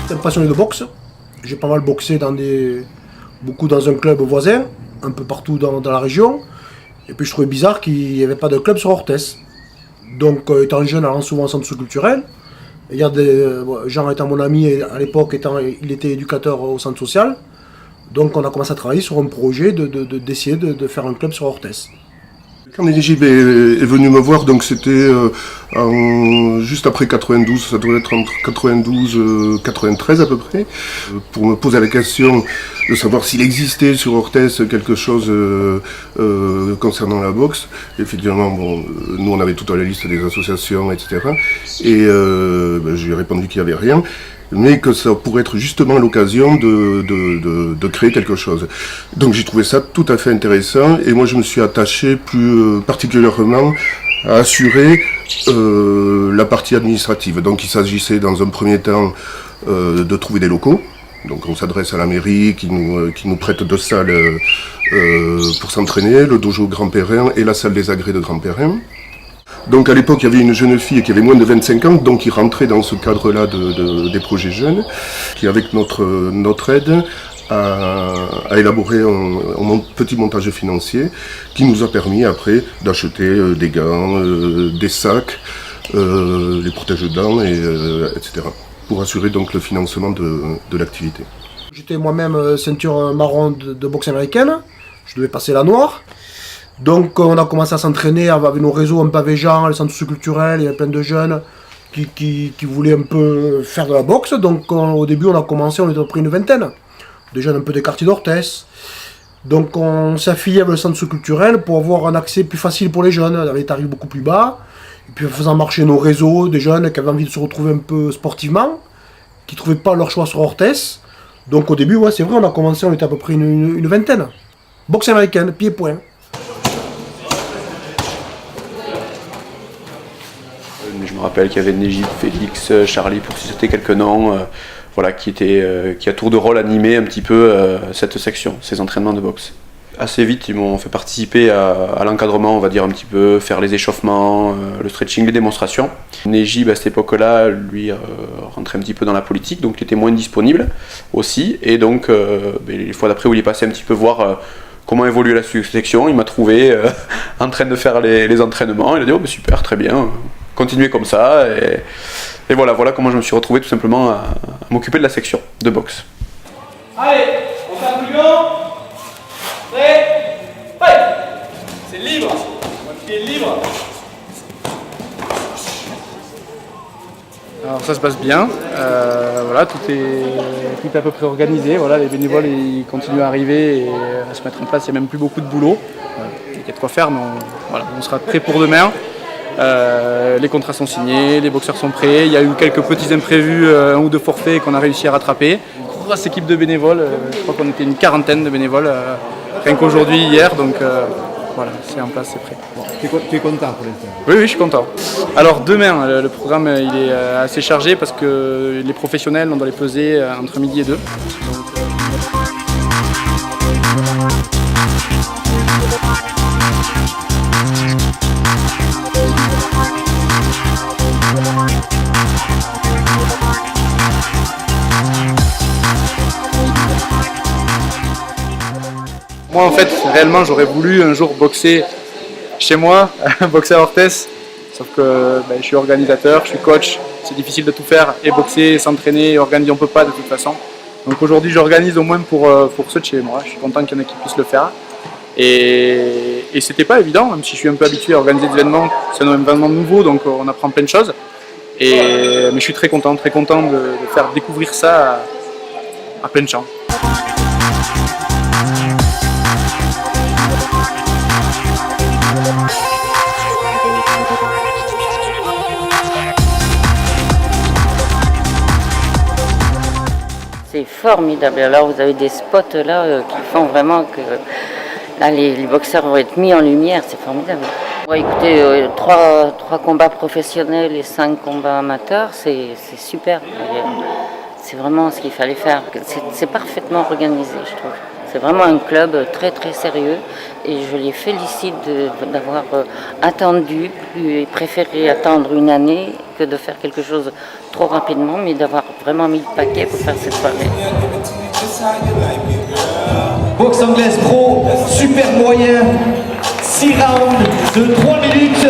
Je suis un passionné de boxe. J'ai pas mal boxé beaucoup dans un club voisin, un peu partout dans la région. Et puis je trouvais bizarre qu'il n'y avait pas de club sur Orthès. Donc étant jeune, allant souvent au centre culturel, il y a Jean étant mon ami à l'époque, il était éducateur au centre social. Donc on a commencé à travailler sur un projet d'essayer de faire un club sur Orthès. Quand Néjib est venu me voir, donc c'était juste après 92, ça doit être entre 92 et 93 à peu près, pour me poser la question de savoir s'il existait sur Orthès quelque chose concernant la boxe. Effectivement, bon, nous on avait toute la liste des associations, etc. Et je lui ai répondu qu'il n'y avait rien, mais que ça pourrait être justement l'occasion de créer quelque chose. Donc j'ai trouvé ça tout à fait intéressant, et moi je me suis attaché plus particulièrement à assurer la partie administrative. Donc il s'agissait dans un premier temps de trouver des locaux. Donc on s'adresse à la mairie qui nous prête 2 salles pour s'entraîner, le dojo Grand Perrin et la salle des agrès de Grand Perrin. Donc à l'époque, il y avait une jeune fille qui avait moins de 25 ans, donc qui rentrait dans ce cadre-là des projets jeunes, qui avec notre aide a élaboré un petit montage financier qui nous a permis après d'acheter des gants, des sacs, les protège-dents, etc. pour assurer donc le financement de l'activité. J'étais moi-même ceinture marron de boxe américaine, je devais passer la noire. Donc on a commencé à s'entraîner avec nos réseaux un peu avec Jean, les centres culturels, il y avait plein de jeunes qui voulaient un peu faire de la boxe. Donc au début on a commencé, on était à peu près une vingtaine, des jeunes un peu des quartiers d'Orthès. Donc on s'est affilié avec le centre culturel pour avoir un accès plus facile pour les jeunes, avec des tarifs beaucoup plus bas. Et puis en faisant marcher nos réseaux, des jeunes qui avaient envie de se retrouver un peu sportivement, qui ne trouvaient pas leur choix sur Orthès. Donc au début, ouais, c'est vrai, on a commencé, on était à peu près une vingtaine. Boxe américaine, pied-point. Je me rappelle qu'il y avait Néjib, Félix, Charlie, pour citer quelques noms, voilà, qui à tour de rôle animé un petit peu cette section, ces entraînements de boxe. Assez vite, ils m'ont fait participer à l'encadrement, on va dire un petit peu, faire les échauffements, le stretching, les démonstrations. Néjib, à cette époque-là, lui, rentrait un petit peu dans la politique, donc il était moins disponible aussi. Et donc, les fois d'après où il est passé un petit peu voir comment évoluer la section, il m'a trouvé en train de faire les entraînements. Il a dit « Oh, ben super, très bien, continuez comme ça ». Et voilà comment je me suis retrouvé tout simplement à m'occuper de la section de boxe. Allez, on fait un plus grand. Prêt? Ouais. C'est libre. Votre pied est libre. Alors ça se passe bien, voilà, tout est à peu près organisé, voilà, les bénévoles ils continuent à arriver et à se mettre en place, il n'y a même plus beaucoup de boulot, il y a de quoi faire, mais on sera prêt pour demain. Les contrats sont signés, les boxeurs sont prêts, il y a eu quelques petits imprévus, 1 ou 2 forfaits qu'on a réussi à rattraper. Grosse équipe de bénévoles, je crois qu'on était une quarantaine de bénévoles, rien qu'aujourd'hui, hier, donc voilà, c'est en place, c'est prêt. Bon, tu es content pour l'instant? Oui, je suis content. Alors demain, le programme il est assez chargé parce que les professionnels, on doit les peser entre midi et 2. Moi en fait, réellement, j'aurais voulu un jour boxer chez moi, boxer à Orthès, sauf que je suis organisateur, je suis coach, c'est difficile de tout faire, et boxer, et s'entraîner, et organiser, on ne peut pas de toute façon. Donc aujourd'hui j'organise au moins pour ceux de chez moi, je suis content qu'il y en ait qui puissent le faire. Et c'était pas évident, même si je suis un peu habitué à organiser des événements, c'est un événement nouveau, donc on apprend plein de choses. Mais je suis très content de faire découvrir ça à plein de gens. C'est formidable. Alors vous avez des spots là qui font vraiment que là, les boxeurs vont être mis en lumière, c'est formidable. Ouais, écoutez, 3 combats professionnels et 5 combats amateurs, c'est super. C'est vraiment ce qu'il fallait faire. C'est parfaitement organisé, je trouve. C'est vraiment un club très très sérieux et je les félicite d'avoir attendu, préféré attendre une année que de faire quelque chose trop rapidement, mais d'avoir vraiment mis le paquet pour faire cette soirée. Boxe anglaise pro, super moyen, 6 rounds de 3 minutes.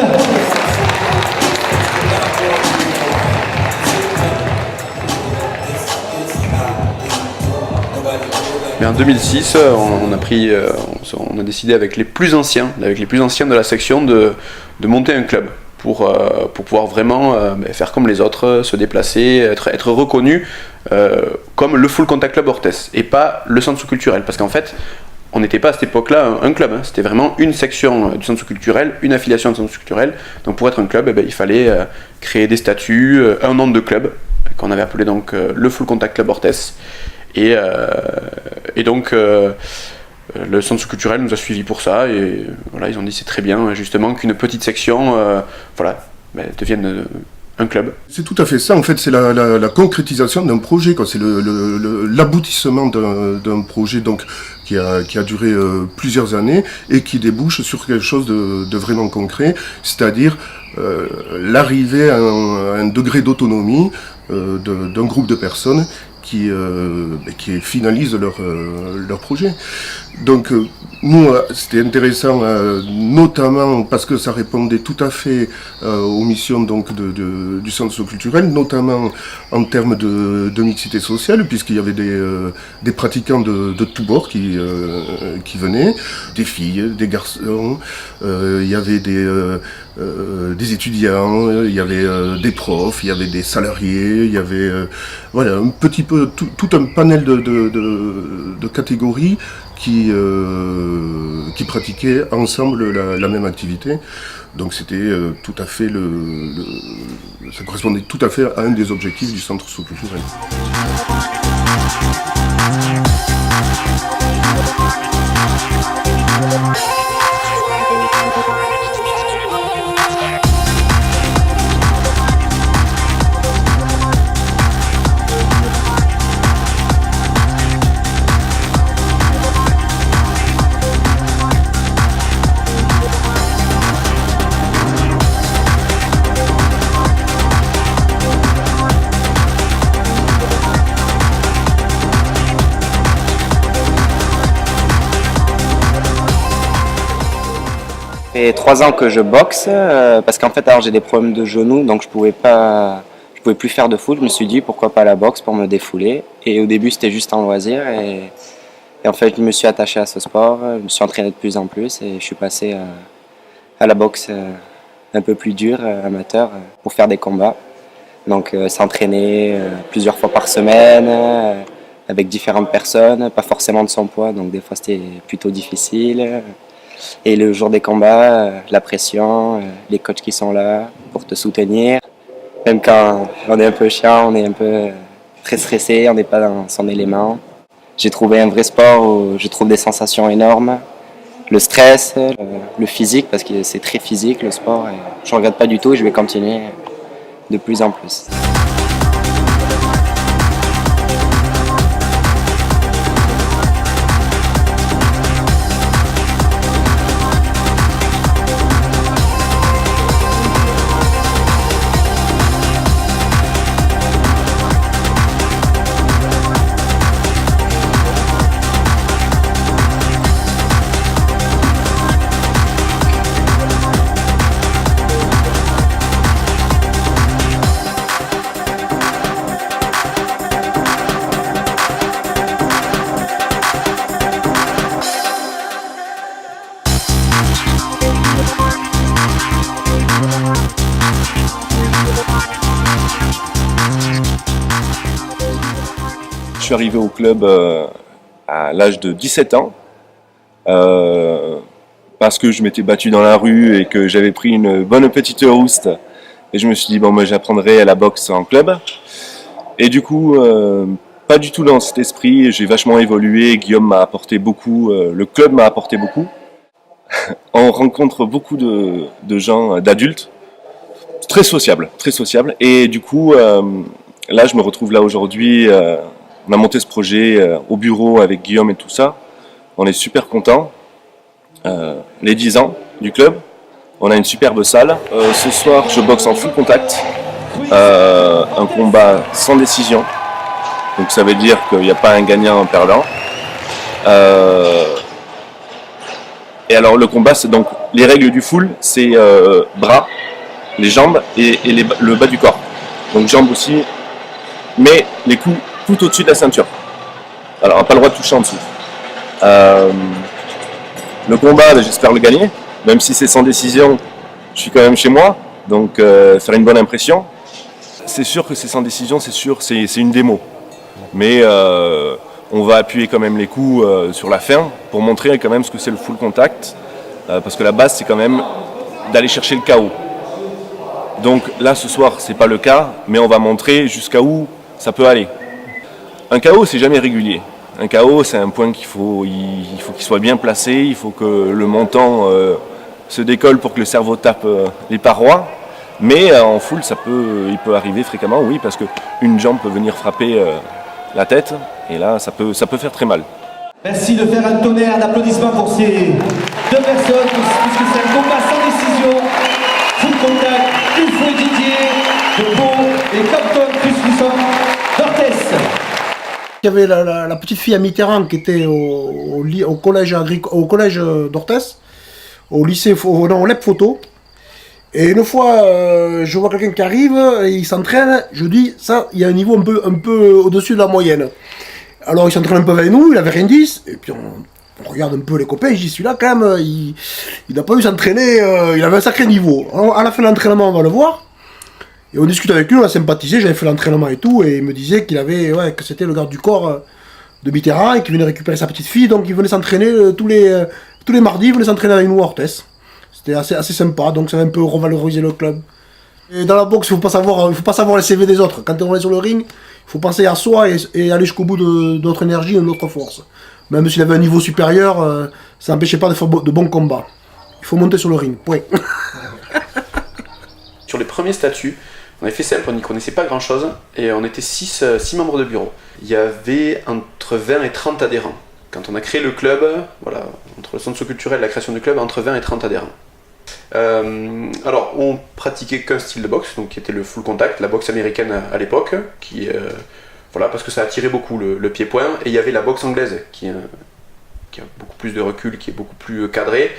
Mais en 2006, on a décidé avec les plus anciens de la section de monter un club pour pouvoir vraiment faire comme les autres, se déplacer, être reconnu comme le Full Contact Club Orthez et pas le centre sous-culturel. Parce qu'en fait, on n'était pas à cette époque-là un club, c'était vraiment une section du centre sous-culturel, une affiliation du centre sous-culturel. Donc pour être un club, il fallait créer des statuts, un nom de club qu'on avait appelé donc le Full Contact Club Orthez. Et donc le centre sous-culturel nous a suivis pour ça et voilà, ils ont dit c'est très bien justement qu'une petite section devienne un club. C'est tout à fait ça, en fait, c'est la concrétisation d'un projet, quoi. C'est l'aboutissement d'un projet donc, qui a duré plusieurs années et qui débouche sur quelque chose de vraiment concret, c'est-à-dire l'arrivée à un degré d'autonomie d'un groupe de personnes qui finalisent leur projet. Donc nous, c'était intéressant, notamment parce que ça répondait tout à fait aux missions donc, du centre culturel, notamment en termes de mixité sociale, puisqu'il y avait des pratiquants de tous bords qui venaient, des filles, des garçons, il y avait des étudiants, il y avait des profs, il y avait des salariés, il y avait voilà, un petit peu tout un panel de catégories qui pratiquaient ensemble la même activité. Donc c'était tout à fait ça correspondait tout à fait à un des objectifs du centre sous-culturel. Ça fait 3 ans que je boxe parce qu'en fait alors j'ai des problèmes de genoux donc je pouvais plus faire de foot. Je me suis dit pourquoi pas la boxe pour me défouler et au début c'était juste un loisir et en fait je me suis attaché à ce sport, je me suis entraîné de plus en plus et je suis passé à la boxe un peu plus dure, amateur, pour faire des combats. Donc s'entraîner plusieurs fois par semaine avec différentes personnes, pas forcément de son poids donc des fois c'était plutôt difficile. Et le jour des combats, la pression, les coachs qui sont là pour te soutenir. Même quand on est un peu chiant, on est un peu très stressé, on n'est pas dans son élément. J'ai trouvé un vrai sport où je trouve des sensations énormes. Le stress, le physique, parce que c'est très physique le sport. Et je ne regrette pas du tout et je vais continuer de plus en plus. Je suis arrivé au club à l'âge de 17 ans parce que je m'étais battu dans la rue et que j'avais pris une bonne petite rouste et je me suis dit bon moi j'apprendrai à la boxe en club et du coup pas du tout dans cet esprit, j'ai vachement évolué, Guillaume m'a apporté beaucoup, le club m'a apporté beaucoup. On rencontre beaucoup de gens, d'adultes, très sociables et du coup là je me retrouve là aujourd'hui. On a monté ce projet au bureau avec Guillaume et tout ça. On est super contents. Les 10 ans du club. On a une superbe salle. Ce soir, je boxe en full contact. Un combat sans décision. Donc ça veut dire qu'il n'y a pas un gagnant en perdant. Et alors le combat, c'est donc les règles du full, c'est bras, les jambes et le bas du corps. Donc jambes aussi, mais les coups tout au-dessus de la ceinture. Alors on n'a pas le droit de toucher en dessous. Le combat, j'espère le gagner, même si c'est sans décision, je suis quand même chez moi, donc faire une bonne impression. C'est sûr que c'est sans décision, c'est sûr, c'est une démo. Mais on va appuyer quand même les coups sur la fin pour montrer quand même ce que c'est le full contact. Parce que la base, c'est quand même d'aller chercher le KO. Donc là, ce soir, c'est pas le cas, mais on va montrer jusqu'à où ça peut aller. Un KO, c'est jamais régulier. Un KO, c'est un point qu'il faut qu'il soit bien placé, il faut que le menton se décolle pour que le cerveau tape les parois. Mais en full, il peut arriver fréquemment, oui, parce qu'une jambe peut venir frapper la tête, et là, ça peut faire très mal. Merci de faire un tonnerre d'applaudissements pour ces deux personnes, puisque c'est un combat sans décision. Full contact, Ufo et Didier, de Pau et Compton plus Luçon d'Orthès. Il y avait la petite fille à Mitterrand qui était au collège d'Orthès, au lycée, au LEP photo. Et une fois, je vois quelqu'un qui arrive, et il s'entraîne, je dis, ça, il y a un niveau un peu au-dessus de la moyenne. Alors il s'entraîne un peu avec nous, il avait rien dit, et puis on regarde un peu les copains, je dis, celui-là quand même, il n'a pas eu s'entraîner, il avait un sacré niveau. Alors, à la fin de l'entraînement, on va le voir, et on discute avec lui, on a sympathisé, j'avais fait l'entraînement et tout, et il me disait que c'était le garde du corps de Mitterrand, et qu'il venait récupérer sa petite fille, donc il venait s'entraîner tous les mardis, il venait s'entraîner avec nous à Orthès. C'était assez sympa, donc ça va un peu revaloriser le club. Et dans la boxe, il faut pas savoir les CV des autres. Quand on est sur le ring, il faut penser à soi et aller jusqu'au bout de notre énergie et de notre force. Même s'il avait un niveau supérieur, ça n'empêchait pas de faire de bons combats. Il faut monter sur le ring, point. Sur les premiers statuts, on avait fait simple, on n'y connaissait pas grand chose, et on était 6 membres de bureau. Il y avait entre 20 et 30 adhérents. Quand on a créé le club, voilà, entre le centre culturel et la création du club, entre 20 et 30 adhérents. Alors, on pratiquait qu'un style de boxe, donc qui était le full contact, la boxe américaine à l'époque, voilà, parce que ça attirait beaucoup le pied-point, et il y avait la boxe anglaise, qui a beaucoup plus de recul, qui est beaucoup plus cadrée.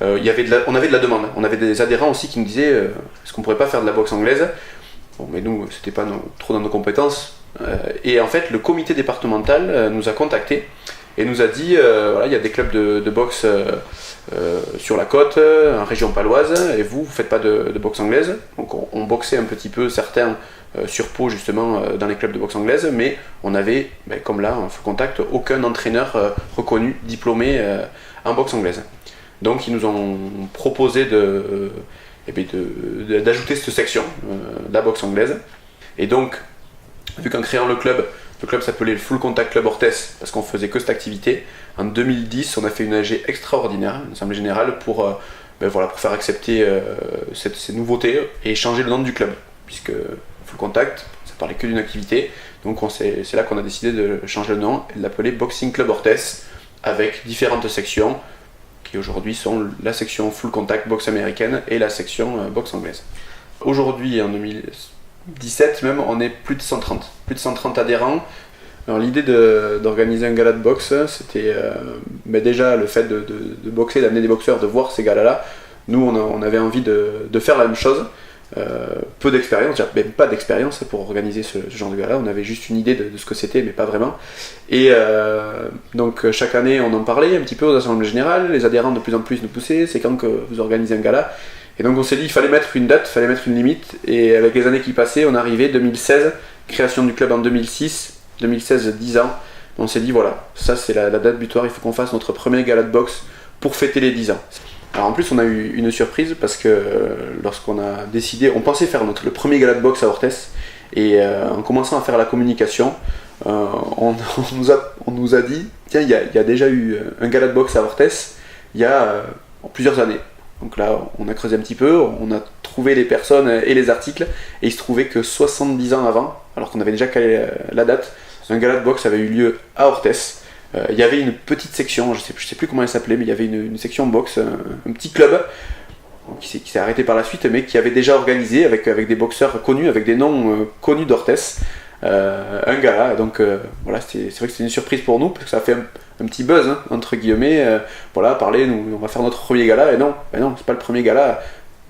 On avait de la demande, on avait des adhérents aussi qui nous disaient est-ce qu'on pourrait pas faire de la boxe anglaise? Bon, mais nous, c'était pas trop dans nos compétences, et en fait, le comité départemental nous a contactés, et nous a dit, voilà, il y a des clubs de boxe sur la côte, en région paloise, et vous faites pas de boxe anglaise. Donc on boxait un petit peu certains sur Pau justement dans les clubs de boxe anglaise, mais on avait, comme là, en full contact, aucun entraîneur reconnu, diplômé en boxe anglaise. Donc ils nous ont proposé d'ajouter cette section, la boxe anglaise. Et donc, vu qu'en créant le club s'appelait le Full Contact Club Orthès parce qu'on faisait que cette activité. En 2010, on a fait une AG extraordinaire, une assemblée générale, pour faire accepter ces nouveautés et changer le nom du club. Puisque Full Contact, ça parlait que d'une activité. Donc c'est là qu'on a décidé de changer le nom et de l'appeler Boxing Club Orthès, avec différentes sections qui aujourd'hui sont la section Full Contact boxe américaine et la section boxe anglaise. Aujourd'hui, en 2017 même, on est plus de 130 adhérents. Alors l'idée d'organiser un gala de boxe, c'était déjà le fait de boxer, d'amener des boxeurs, de voir ces galas-là. Nous, on avait envie de faire la même chose. Peu d'expérience, même pas d'expérience pour organiser ce genre de gala. On avait juste une idée de ce que c'était, mais pas vraiment. Et donc chaque année, on en parlait un petit peu aux assemblées générales. Les adhérents de plus en plus nous poussaient. C'est quand que vous organisez un gala? Et donc on s'est dit qu'il fallait mettre une date, il fallait mettre une limite. Et avec les années qui passaient, on arrivait 2016, création du club en 2006, 2016 10 ans. On s'est dit voilà, ça c'est la date butoir, il faut qu'on fasse notre premier gala de boxe pour fêter les 10 ans. Alors en plus on a eu une surprise parce que lorsqu'on a décidé, on pensait faire le premier gala de boxe à Orthès, et en commençant à faire la communication, on nous a dit tiens, il y a déjà eu un gala de boxe à Orthès il y a plusieurs années. Donc là on a creusé un petit peu, on a trouvé les personnes et les articles, et il se trouvait que 70 ans avant, alors qu'on avait déjà calé la date, un gala de boxe avait eu lieu à Orthès, Il y avait une petite section, je sais plus comment elle s'appelait, mais il y avait une section boxe, un petit club qui s'est arrêté par la suite, mais qui avait déjà organisé avec des boxeurs connus, avec des noms connus d'Orthez, un gala. Donc voilà, c'est vrai que c'était une surprise pour nous, parce que ça a fait un petit buzz, hein, entre guillemets. Voilà, parler, nous, on va faire notre premier gala, et non, c'est pas le premier gala.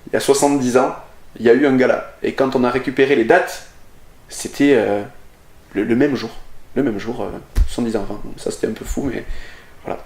Il y a 70 ans, il y a eu un gala. Et quand on a récupéré les dates, c'était le même jour. Le même jour, 70 ans avant. Ça, c'était un peu fou, mais voilà.